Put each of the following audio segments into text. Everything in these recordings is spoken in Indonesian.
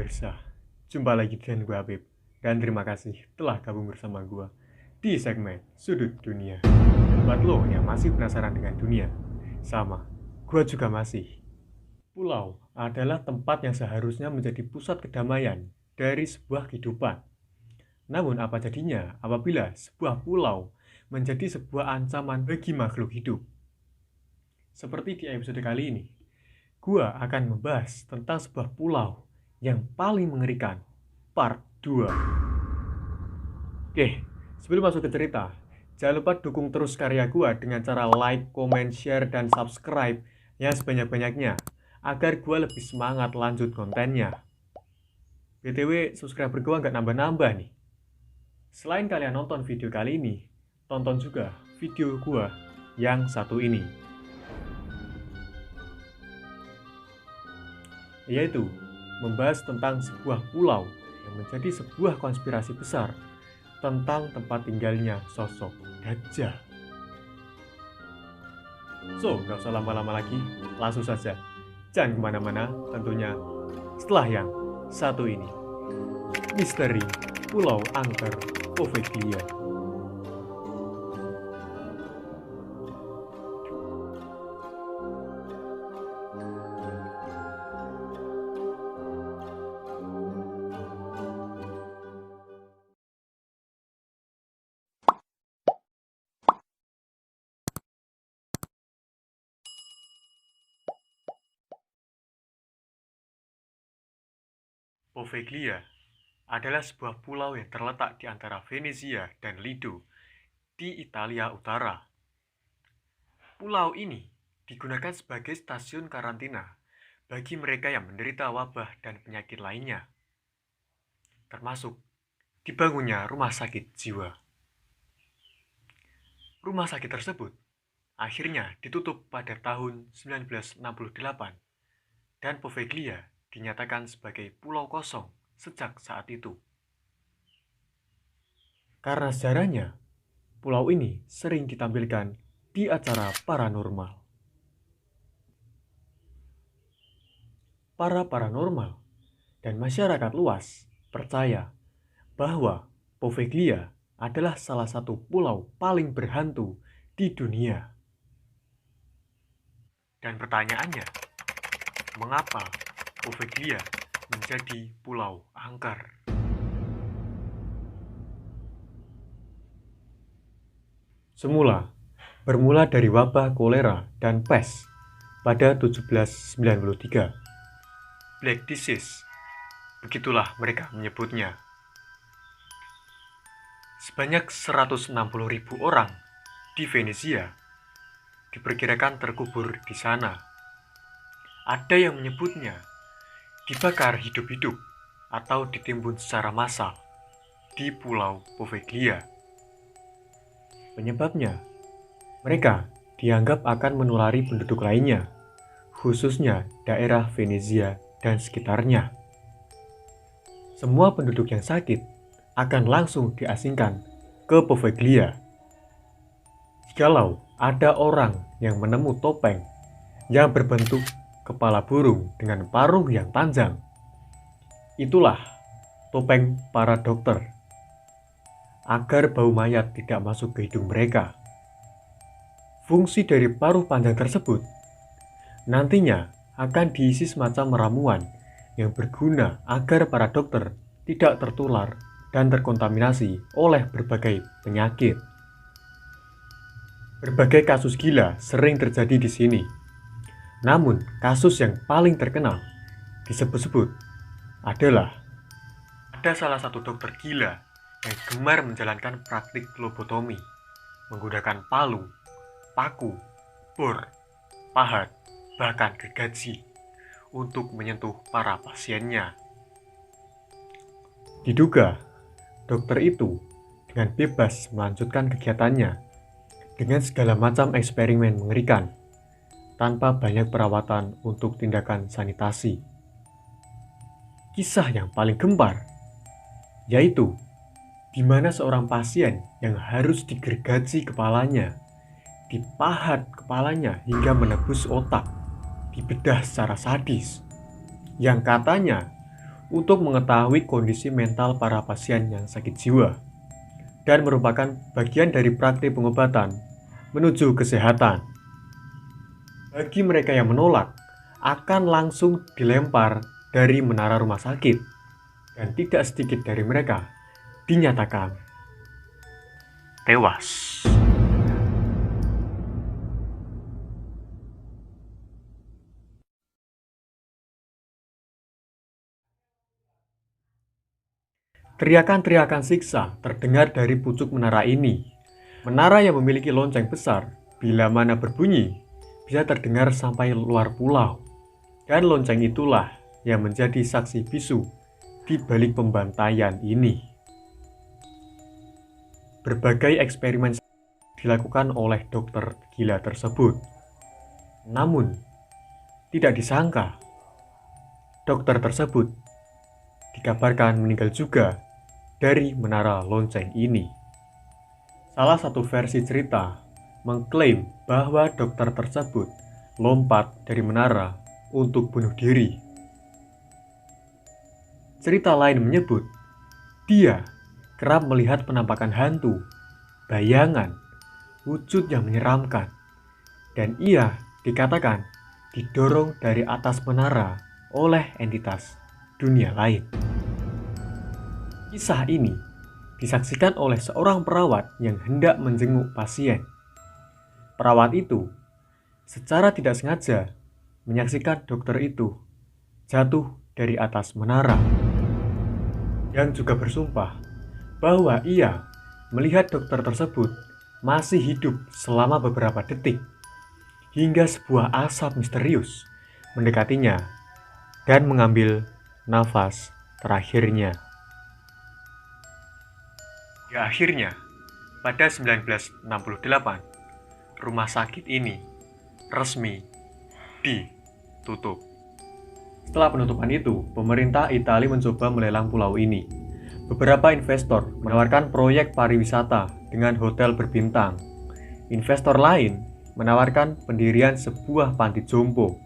pemirsa, jumpa lagi dengan gue Habib. Dan terima kasih telah gabung bersama gue di segmen Sudut Dunia. Buat lo yang masih penasaran dengan dunia, sama, gue juga masih. Pulau adalah tempat yang seharusnya menjadi pusat kedamaian dari sebuah kehidupan. Namun apa jadinya apabila sebuah pulau menjadi sebuah ancaman bagi makhluk hidup? Seperti di episode kali ini, gue akan membahas tentang sebuah pulau yang paling mengerikan, part 2. Oke, sebelum masuk ke cerita, jangan lupa dukung terus karya gue dengan cara like, comment, share, dan subscribe yang sebanyak-banyaknya, agar gue lebih semangat lanjut kontennya. BTW, subscriber gue nggak nambah-nambah nih. Selain kalian nonton video kali ini, tonton juga video gue yang satu ini, yaitu membahas tentang sebuah pulau yang menjadi sebuah konspirasi besar tentang tempat tinggalnya sosok Dajjal. So, gak usah lama-lama lagi, langsung saja. Jangan kemana-mana, tentunya setelah yang satu ini. Misteri Pulau Angker Poveglia. Poveglia adalah sebuah pulau yang terletak di antara Venezia dan Lido di Italia Utara. Pulau ini digunakan sebagai stasiun karantina bagi mereka yang menderita wabah dan penyakit lainnya, termasuk dibangunnya rumah sakit jiwa. Rumah sakit tersebut akhirnya ditutup pada tahun 1968 dan Poveglia dinyatakan sebagai pulau kosong sejak saat itu. Karena sejarahnya, pulau ini sering ditampilkan di acara paranormal. Para paranormal dan masyarakat luas percaya bahwa Poveglia adalah salah satu pulau paling berhantu di dunia. Dan pertanyaannya, mengapa Poveglia menjadi pulau angker? Semula bermula dari wabah kolera dan pes pada 1793. Black Disease, begitulah mereka menyebutnya. Sebanyak 160.000 orang di Venezia diperkirakan terkubur di sana. Ada yang menyebutnya dibakar hidup-hidup atau ditimbun secara massal di Pulau Poveglia. Penyebabnya, mereka dianggap akan menulari penduduk lainnya, khususnya daerah Venezia dan sekitarnya. Semua penduduk yang sakit akan langsung diasingkan ke Poveglia. Jikalau ada orang yang menemu topeng yang berbentuk kepala burung dengan paruh yang panjang, itulah topeng para dokter, agar bau mayat tidak masuk ke hidung mereka. Fungsi dari paruh panjang tersebut nantinya akan diisi semacam ramuan yang berguna agar para dokter tidak tertular dan terkontaminasi oleh berbagai penyakit. Berbagai kasus gila sering terjadi di sini. Namun, kasus yang paling terkenal disebut-sebut adalah ada salah satu dokter gila yang gemar menjalankan praktik lobotomi menggunakan palu, paku, bor, pahat, bahkan gergaji untuk menyentuh para pasiennya. Diduga, dokter itu dengan bebas melanjutkan kegiatannya dengan segala macam eksperimen mengerikan tanpa banyak perawatan untuk tindakan sanitasi. Kisah yang paling gempar yaitu di mana seorang pasien yang harus digergaji kepalanya, dipahat kepalanya hingga menembus otak, dibedah secara sadis, yang katanya untuk mengetahui kondisi mental para pasien yang sakit jiwa dan merupakan bagian dari praktik pengobatan menuju kesehatan. Bagi mereka yang menolak, akan langsung dilempar dari menara rumah sakit dan tidak sedikit dari mereka dinyatakan tewas. Teriakan-teriakan siksa terdengar dari pucuk menara ini. Menara yang memiliki lonceng besar, bila mana berbunyi, bisa terdengar sampai luar pulau. Dan lonceng itulah yang menjadi saksi bisu di balik pembantaian ini. Berbagai eksperimen dilakukan oleh dokter gila tersebut. Namun, tidak disangka, dokter tersebut dikabarkan meninggal juga dari menara lonceng ini. Salah satu versi cerita mengklaim bahwa dokter tersebut lompat dari menara untuk bunuh diri. Cerita lain menyebut dia kerap melihat penampakan hantu, bayangan, wujud yang menyeramkan, dan ia dikatakan didorong dari atas menara oleh entitas dunia lain. Kisah ini disaksikan oleh seorang perawat yang hendak menjenguk pasien. Perawat itu secara tidak sengaja menyaksikan dokter itu jatuh dari atas menara, yang juga bersumpah bahwa ia melihat dokter tersebut masih hidup selama beberapa detik hingga sebuah asap misterius mendekatinya dan mengambil nafas terakhirnya. Akhirnya, pada 1968, rumah sakit ini resmi ditutup. Setelah penutupan itu, pemerintah Italia mencoba melelang pulau ini. Beberapa investor menawarkan proyek pariwisata dengan hotel berbintang. Investor lain menawarkan pendirian sebuah panti jompo.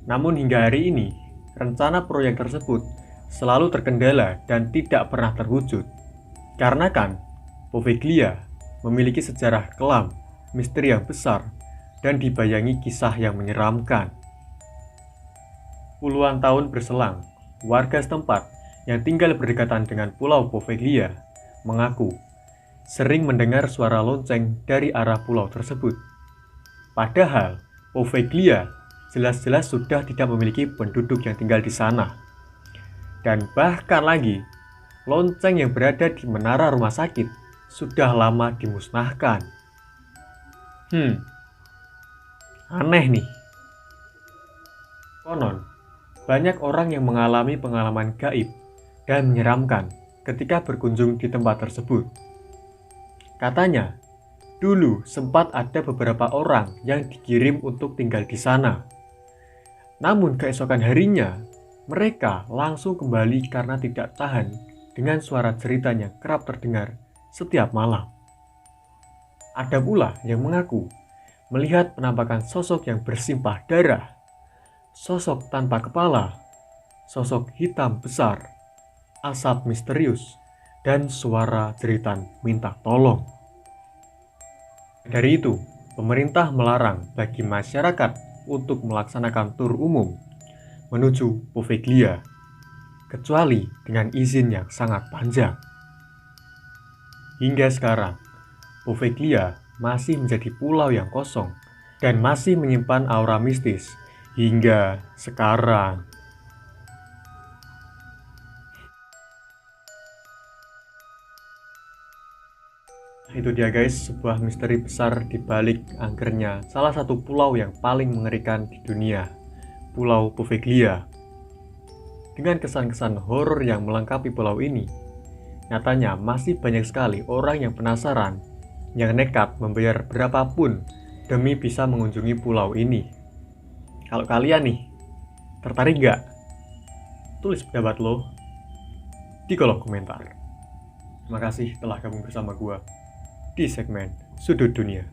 Namun hingga hari ini, rencana proyek tersebut selalu terkendala dan tidak pernah terwujud. Karena kan, Poveglia memiliki sejarah kelam, misteri yang besar, dan dibayangi kisah yang menyeramkan. Puluhan tahun berselang, warga setempat yang tinggal berdekatan dengan Pulau Poveglia mengaku sering mendengar suara lonceng dari arah pulau tersebut. Padahal, Poveglia jelas-jelas sudah tidak memiliki penduduk yang tinggal di sana. Dan bahkan lagi, lonceng yang berada di menara rumah sakit sudah lama dimusnahkan. Aneh nih. Konon, banyak orang yang mengalami pengalaman gaib dan menyeramkan ketika berkunjung di tempat tersebut. Katanya, dulu sempat ada beberapa orang yang dikirim untuk tinggal di sana. Namun keesokan harinya, mereka langsung kembali karena tidak tahan dengan suara ceritanya kerap terdengar setiap malam. Ada pula yang mengaku melihat penampakan sosok yang bersimpah darah, sosok tanpa kepala, sosok hitam besar, asap misterius, dan suara jeritan minta tolong. Dari itu, pemerintah melarang bagi masyarakat untuk melaksanakan tur umum menuju Poveglia, kecuali dengan izin yang sangat panjang. Hingga sekarang, Poveglia masih menjadi pulau yang kosong dan masih menyimpan aura mistis hingga sekarang. Itu dia guys, sebuah misteri besar di balik angkernya salah satu pulau yang paling mengerikan di dunia, Pulau Poveglia. Dengan kesan-kesan horor yang melengkapi pulau ini, nyatanya masih banyak sekali orang yang penasaran, yang nekat membayar berapapun demi bisa mengunjungi pulau ini. Kalau kalian nih, tertarik nggak? Tulis pendapat lo di kolom komentar. Terima kasih telah gabung bersama gua di segmen Sudut Dunia.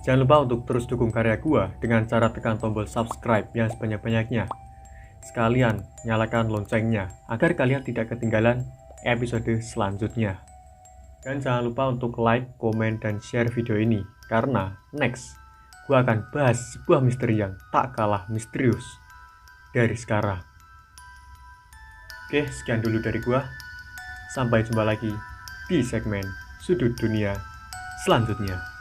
Jangan lupa untuk terus dukung karya gua dengan cara tekan tombol subscribe yang sebanyak-banyaknya. sekalian nyalakan loncengnya agar kalian tidak ketinggalan episode selanjutnya. Dan jangan lupa untuk like, komen, dan share video ini, karena next, gue akan bahas sebuah misteri yang tak kalah misterius dari sekarang. Oke, sekian dulu dari gue. Sampai jumpa lagi di segmen Sudut Dunia selanjutnya.